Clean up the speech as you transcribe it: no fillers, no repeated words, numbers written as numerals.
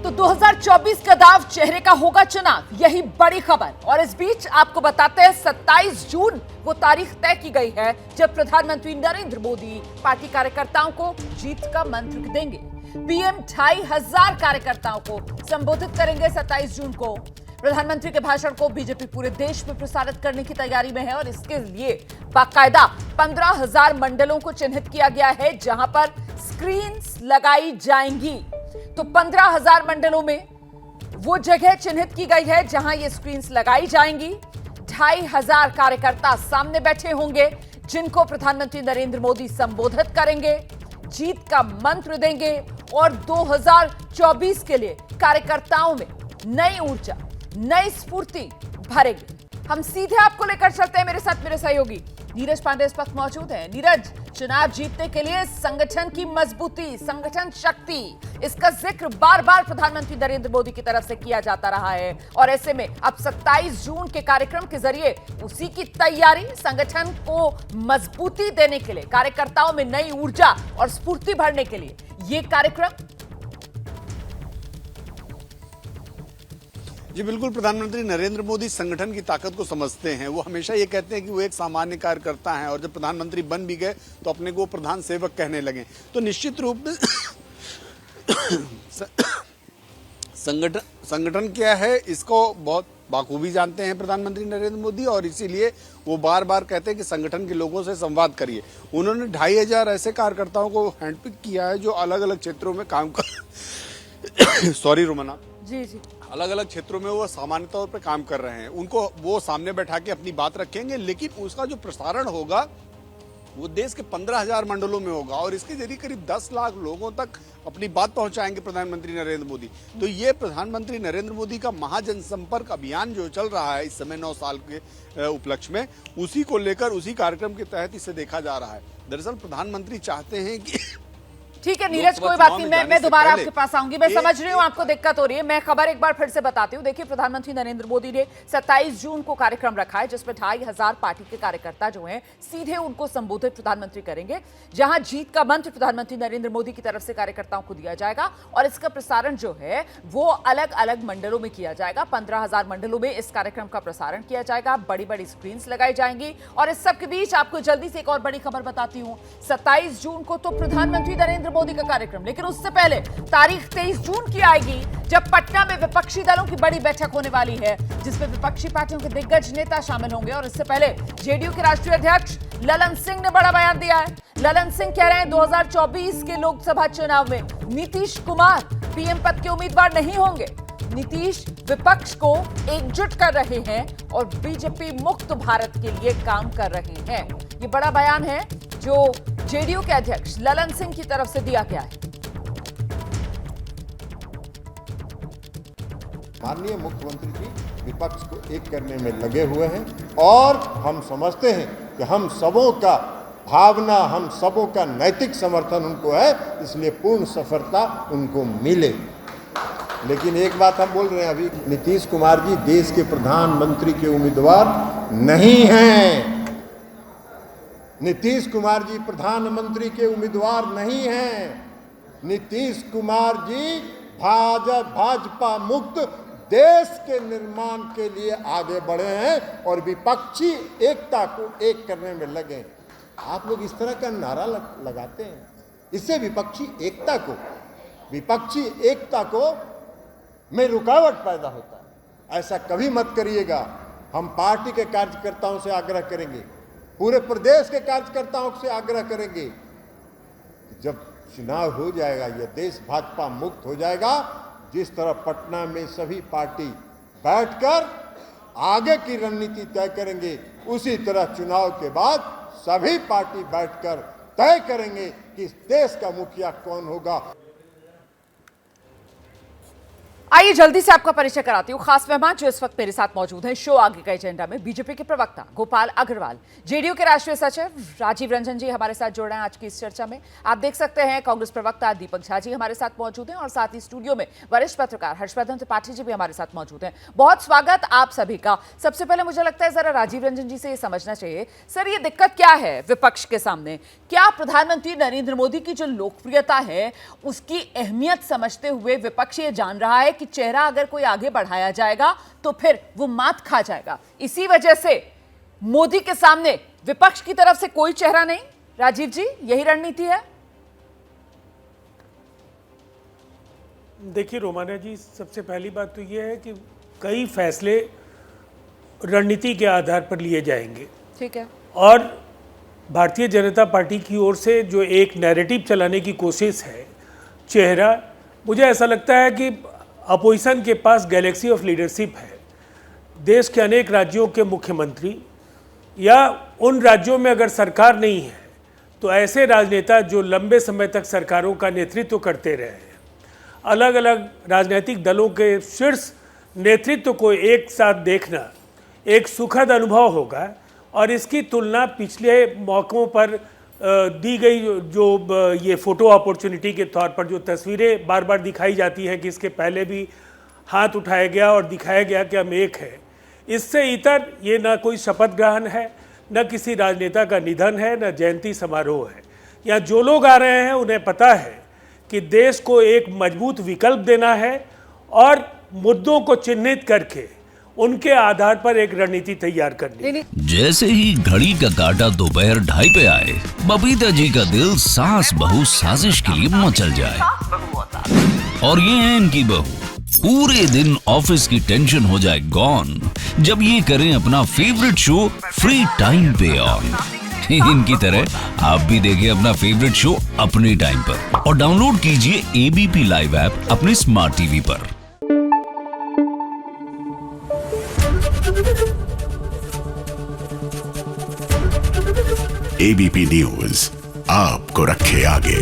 तो 2024 का दाव चेहरे का होगा चुनाव, यही बड़ी खबर। और इस बीच आपको बताते हैं 27 जून वो तारीख तय की गई है जब प्रधानमंत्री नरेंद्र मोदी पार्टी कार्यकर्ताओं को जीत का मंत्र देंगे। पीएम 2500 कार्यकर्ताओं को संबोधित करेंगे 27 जून को। प्रधानमंत्री के भाषण को बीजेपी पूरे देश में प्रसारित करने की तैयारी में है और इसके लिए बाकायदा 15,000 मंडलों को चिन्हित किया गया है जहां पर स्क्रीन्स लगाई जाएंगी। तो 15,000 मंडलों में वो जगह चिन्हित की गई है जहां ये स्क्रीन्स लगाई जाएंगी। 2,500 कार्यकर्ता सामने बैठे होंगे जिनको प्रधानमंत्री नरेंद्र मोदी संबोधित करेंगे, जीत का मंत्र देंगे और 2024 के लिए कार्यकर्ताओं में नई ऊर्जा, नई स्फूर्ति भरेगी। हम सीधे आपको लेकर चलते हैं, मेरे साथ मेरे सहयोगी नीरज पांडे इस वक्त मौजूद हैं। नीरज, चुनाव जीतने के लिए संगठन की मजबूती, संगठन शक्ति, इसका जिक्र बार बार प्रधानमंत्री नरेंद्र मोदी की तरफ से किया जाता रहा है और ऐसे में अब 27 जून के कार्यक्रम के जरिए उसी की तैयारी, संगठन को मजबूती देने के लिए, कार्यकर्ताओं में नई ऊर्जा और स्फूर्ति भरने के लिए ये कार्यक्रम। जी बिल्कुल, प्रधानमंत्री नरेंद्र मोदी संगठन की ताकत को समझते हैं। वो हमेशा ये कहते हैं कि वो एक सामान्य कार्यकर्ता हैं और जब प्रधानमंत्री बन भी गए तो अपने को प्रधान सेवक कहने लगे। तो निश्चित रूप में संगठन क्या है इसको बहुत बाखूबी जानते हैं प्रधानमंत्री नरेंद्र मोदी और इसीलिए वो बार बार कहते हैं कि संगठन के लोगों से संवाद करिए। उन्होंने 2,500 ऐसे कार्यकर्ताओं को हैंडपिक किया है जो अलग अलग क्षेत्रों में काम कर सॉरी रोमना जी जी, अलग अलग क्षेत्रों में वो सामान्य तौर पर काम कर रहे हैं। उनको वो सामने बैठा के अपनी बात रखेंगे, लेकिन उसका जो प्रसारण होगा वो देश के 15,000 मंडलों में होगा और इसके जरिए करीब 10 लाख लोगों तक अपनी बात पहुंचाएंगे प्रधानमंत्री नरेंद्र मोदी। तो ये प्रधानमंत्री नरेंद्र मोदी का महाजनसंपर्क अभियान जो चल रहा है इस समय 9 साल के उपलक्ष्य में, उसी को लेकर, उसी कार्यक्रम के तहत इसे देखा जा रहा है। दरअसल प्रधानमंत्री चाहते हैं कि ठीक है नीरज, कोई बात नहीं, मैं दोबारा आपके पास आऊंगी। मैं समझ रही हूँ आपको दिक्कत हो रही है। मैं खबर एक बार फिर से बताती हूँ। देखिए, प्रधानमंत्री नरेंद्र मोदी ने 27 जून को कार्यक्रम रखा है जिसमें 2,500 पार्टी के कार्यकर्ता जो हैं सीधे उनको संबोधित प्रधानमंत्री करेंगे, जहां जीत का मंत्र प्रधानमंत्री नरेंद्र मोदी की तरफ से कार्यकर्ताओं को दिया जाएगा और इसका प्रसारण जो है वो अलग अलग मंडलों में किया जाएगा। 15,000 मंडलों में इस कार्यक्रम का प्रसारण किया जाएगा, बड़ी बड़ी स्क्रीन्स लगाई जाएंगी। और इस सबके बीच आपको जल्दी से एक और बड़ी खबर बताती हूँ। 27 जून को तो प्रधानमंत्री नरेंद्र मोदी का कार्यक्रम, लेकिन उससे पहले तारीख 23 जून की आएगी जब पटना में विपक्षी दलों की बड़ी बैठक होने वाली है जिसमें विपक्षी पार्टियों के दिग्गज नेता शामिल होंगे। और इससे पहले जेडीयू के राष्ट्रीय अध्यक्ष ललन सिंह ने बड़ा बयान दिया है। ललन सिंह कह रहे हैं 2024 के लोकसभा चुनाव में नीतीश कुमार पीएम पद के उम्मीदवार नहीं होंगे। नीतीश विपक्ष को एकजुट कर रहे हैं और बीजेपी मुक्त भारत के लिए काम कर रहे हैं। ये बड़ा बयान है जो जेडीयू के अध्यक्ष ललन सिंह की तरफ से दिया गया है। माननीय मुख्यमंत्री जी विपक्ष को एक करने में लगे हुए हैं और हम समझते हैं कि हम सबों का भावना, हम सबों का नैतिक समर्थन उनको है, इसलिए पूर्ण सफलता उनको मिले। लेकिन एक बात हम बोल रहे हैं, अभी नीतीश कुमार जी देश के प्रधानमंत्री के उम्मीदवार नहीं हैं। नीतीश कुमार जी प्रधानमंत्री के उम्मीदवार नहीं हैं। नीतीश कुमार जी भाजपा मुक्त देश के निर्माण के लिए आगे बढ़े हैं और विपक्षी एकता को एक करने में लगे हैं। आप लोग इस तरह का नारा लगाते हैं, इससे विपक्षी एकता को में रुकावट पैदा होता है। ऐसा कभी मत करिएगा। हम पार्टी के कार्यकर्ताओं से आग्रह करेंगे, पूरे प्रदेश के कार्यकर्ताओं से आग्रह करेंगे कि जब चुनाव हो जाएगा, यह देश भाजपा मुक्त हो जाएगा, जिस तरह पटना में सभी पार्टी बैठकर आगे की रणनीति तय करेंगे, उसी तरह चुनाव के बाद सभी पार्टी बैठकर तय करेंगे कि इस देश का मुखिया कौन होगा। आइए जल्दी से आपका परिचय कराती हूँ। खास मेहमान जो इस वक्त मेरे साथ मौजूद हैं शो आगे का एजेंडा में, बीजेपी के प्रवक्ता गोपाल अग्रवाल, जेडीयू के राष्ट्रीय सचिव राजीव रंजन जी हमारे साथ जुड़ रहे हैं आज की इस चर्चा में। आप देख सकते हैं कांग्रेस प्रवक्ता दीपक झा जी हमारे साथ मौजूद हैं और साथ ही स्टूडियो में वरिष्ठ पत्रकार हर्षवर्धन त्रिपाठी जी भी हमारे साथ मौजूद हैं। बहुत स्वागत आप सभी का। सबसे पहले मुझे लगता है जरा राजीव रंजन जी से ये समझना चाहिए, सर ये दिक्कत क्या है विपक्ष के सामने? क्या प्रधानमंत्री नरेंद्र मोदी की जो लोकप्रियता है उसकी अहमियत समझते हुए विपक्ष ये जान रहा है कि चेहरा अगर कोई आगे बढ़ाया जाएगा तो फिर वो मात खा जाएगा, इसी वजह से मोदी के सामने विपक्ष की तरफ से कोई चेहरा नहीं? राजीव जी, यही रणनीति है? देखिए रोमाना जी, सबसे पहली बात तो यह है कि कई फैसले रणनीति के आधार पर लिए जाएंगे। ठीक है। और भारतीय जनता पार्टी की ओर से जो एक नैरेटिव चलाने की कोशिश है, चेहरा, मुझे ऐसा लगता है कि अपोजिशन के पास गैलेक्सी ऑफ लीडरशिप है। देश के अनेक राज्यों के मुख्यमंत्री या उन राज्यों में अगर सरकार नहीं है तो ऐसे राजनेता जो लंबे समय तक सरकारों का नेतृत्व करते रहे हैं, अलग अलग राजनीतिक दलों के शीर्ष नेतृत्व को एक साथ देखना एक सुखद अनुभव होगा। और इसकी तुलना पिछले मौक़ों पर दी गई जो ये फ़ोटो अपॉर्चुनिटी के तौर पर जो तस्वीरें बार बार दिखाई जाती हैं कि इसके पहले भी हाथ उठाया गया और दिखाया गया कि हम एक हैं, इससे इतर ये ना कोई शपथ ग्रहण है, न किसी राजनेता का निधन है, न जयंती समारोह है। यहाँ जो लोग आ रहे हैं उन्हें पता है कि देश को एक मजबूत विकल्प देना है और मुद्दों को चिन्हित करके उनके आधार पर एक रणनीति तैयार करनी। जैसे ही घड़ी का काटा दोपहर 2:30 पे आए, बबीता जी का दिल सास बहू साजिश के लिए मचल जाए। और ये है इनकी बहू, पूरे दिन ऑफिस की टेंशन हो जाए गॉन जब ये करें अपना फेवरेट शो फ्री टाइम पे ऑन। इनकी तरह आप भी देखिए अपना फेवरेट शो अपने टाइम पर और डाउनलोड कीजिए एबीपी लाइव ऐप अपने स्मार्ट टीवी पर। एबीपी न्यूज आपको रखे आगे।